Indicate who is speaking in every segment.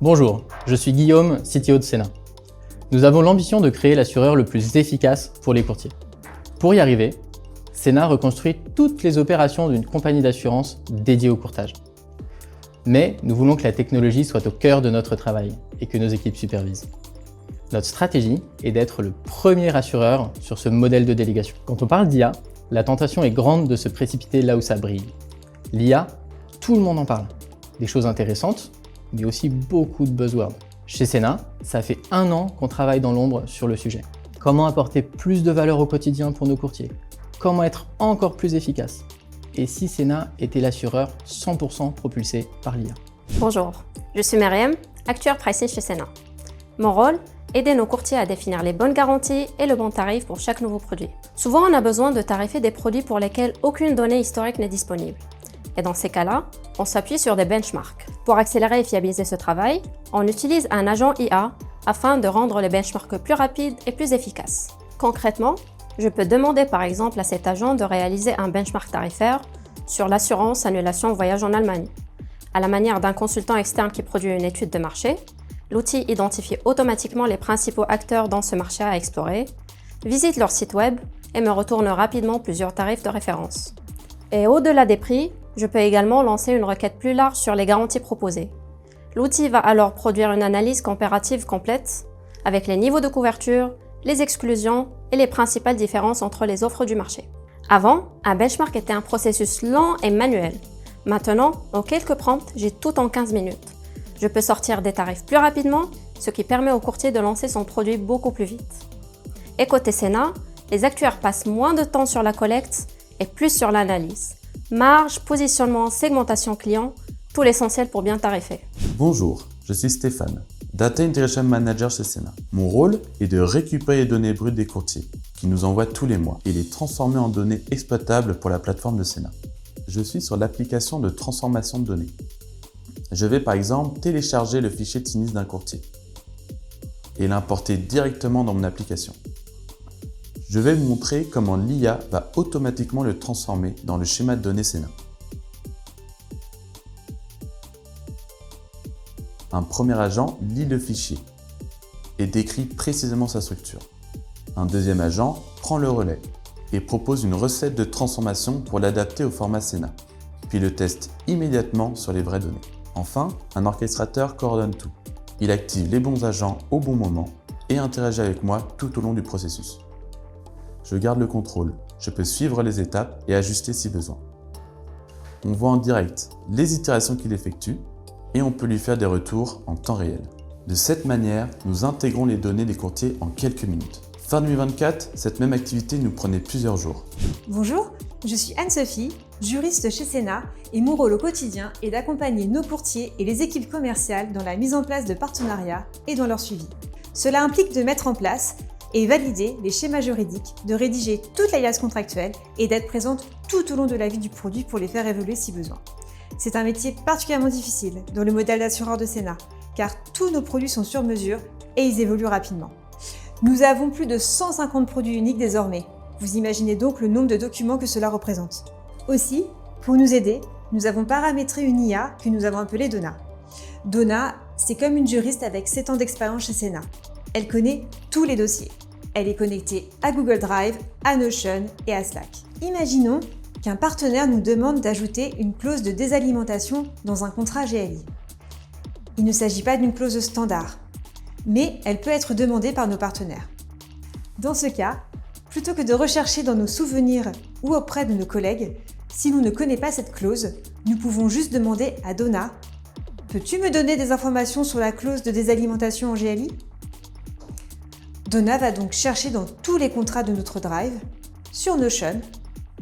Speaker 1: Bonjour, je suis Guillaume, CTO de Sena. Nous avons l'ambition de créer l'assureur le plus efficace pour les courtiers. Pour y arriver, Sena reconstruit toutes les opérations d'une compagnie d'assurance dédiée au courtage. Mais nous voulons que la technologie soit au cœur de notre travail et que nos équipes supervisent. Notre stratégie est d'être le premier assureur sur ce modèle de délégation. Quand on parle d'IA, la tentation est grande de se précipiter là où ça brille. L'IA, tout le monde en parle. Des choses intéressantes, mais aussi beaucoup de buzzwords. Chez Sena, ça fait 1 an qu'on travaille dans l'ombre sur le sujet. Comment apporter plus de valeur au quotidien pour nos courtiers? Comment être encore plus efficace? Et si Sena était l'assureur 100% propulsé par l'IA?
Speaker 2: Bonjour, je suis Myriam, actuaire pricing chez Sena. Mon rôle, aider nos courtiers à définir les bonnes garanties et le bon tarif pour chaque nouveau produit. Souvent, on a besoin de tarifer des produits pour lesquels aucune donnée historique n'est disponible. Et dans ces cas-là, on s'appuie sur des benchmarks. Pour accélérer et fiabiliser ce travail, on utilise un agent IA afin de rendre les benchmarks plus rapides et plus efficaces. Concrètement, je peux demander par exemple à cet agent de réaliser un benchmark tarifaire sur l'assurance annulation voyage en Allemagne. À la manière d'un consultant externe qui produit une étude de marché, l'outil identifie automatiquement les principaux acteurs dans ce marché à explorer, visite leur site web et me retourne rapidement plusieurs tarifs de référence. Et au-delà des prix, je peux également lancer une requête plus large sur les garanties proposées. L'outil va alors produire une analyse comparative complète avec les niveaux de couverture, les exclusions et les principales différences entre les offres du marché. Avant, un benchmark était un processus lent et manuel. Maintenant, en quelques prompts, j'ai tout en 15 minutes. Je peux sortir des tarifs plus rapidement, ce qui permet au courtier de lancer son produit beaucoup plus vite. Et côté Sena, les actuaires passent moins de temps sur la collecte et plus sur l'analyse. Marge, positionnement, segmentation client, tout l'essentiel pour bien tarifer.
Speaker 3: Bonjour, je suis Stéphane, Data Integration Manager chez Sena. Mon rôle est de récupérer les données brutes des courtiers, qui nous envoient tous les mois, et les transformer en données exploitables pour la plateforme de Sena. Je suis sur l'application de transformation de données. Je vais par exemple télécharger le fichier de sinistre d'un courtier et l'importer directement dans mon application. Je vais vous montrer comment l'IA va automatiquement le transformer dans le schéma de données Sena. Un premier agent lit le fichier et décrit précisément sa structure. Un deuxième agent prend le relais et propose une recette de transformation pour l'adapter au format Sena, puis le teste immédiatement sur les vraies données. Enfin, un orchestrateur coordonne tout. Il active les bons agents au bon moment et interagit avec moi tout au long du processus. Je garde le contrôle, je peux suivre les étapes et ajuster si besoin. On voit en direct les itérations qu'il effectue et on peut lui faire des retours en temps réel. De cette manière, nous intégrons les données des courtiers en quelques minutes. Fin 2024, cette même activité nous prenait plusieurs jours.
Speaker 4: Bonjour, je suis Anne-Sophie, juriste chez Sena et mon rôle au quotidien est d'accompagner nos courtiers et les équipes commerciales dans la mise en place de partenariats et dans leur suivi. Cela implique de mettre en place et valider les schémas juridiques, de rédiger toute l'alias contractuelle et d'être présente tout au long de la vie du produit pour les faire évoluer si besoin. C'est un métier particulièrement difficile dans le modèle d'assureur de Sena, car tous nos produits sont sur mesure et ils évoluent rapidement. Nous avons plus de 150 produits uniques désormais. Vous imaginez donc le nombre de documents que cela représente. Aussi, pour nous aider, nous avons paramétré une IA que nous avons appelée Donna. Donna, c'est comme une juriste avec 7 ans d'expérience chez Sena. Elle connaît tous les dossiers. Elle est connectée à Google Drive, à Notion et à Slack. Imaginons qu'un partenaire nous demande d'ajouter une clause de désalimentation dans un contrat GLI. Il ne s'agit pas d'une clause standard, mais elle peut être demandée par nos partenaires. Dans ce cas, plutôt que de rechercher dans nos souvenirs ou auprès de nos collègues, si l'on ne connaît pas cette clause, nous pouvons juste demander à Donna « Peux-tu me donner des informations sur la clause de désalimentation en GLI ?» Donna va donc chercher dans tous les contrats de notre Drive, sur Notion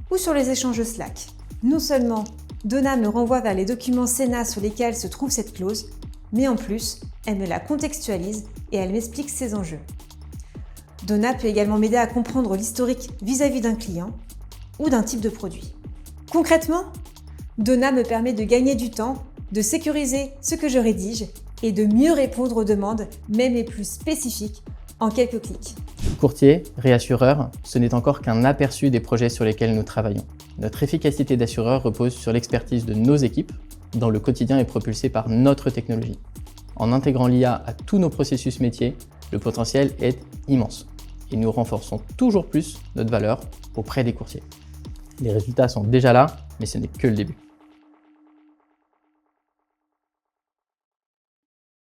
Speaker 4: ou sur les échanges Slack. Non seulement Donna me renvoie vers les documents Sena sur lesquels se trouve cette clause, mais en plus, elle me la contextualise et elle m'explique ses enjeux. Donna peut également m'aider à comprendre l'historique vis-à-vis d'un client ou d'un type de produit. Concrètement, Donna me permet de gagner du temps, de sécuriser ce que je rédige et de mieux répondre aux demandes, même les plus spécifiques, en quelques clics.
Speaker 1: Courtier, réassureur, ce n'est encore qu'un aperçu des projets sur lesquels nous travaillons. Notre efficacité d'assureur repose sur l'expertise de nos équipes, dont le quotidien est propulsé par notre technologie. En intégrant l'IA à tous nos processus métiers, le potentiel est immense et nous renforçons toujours plus notre valeur auprès des courtiers. Les résultats sont déjà là, mais ce n'est que le début.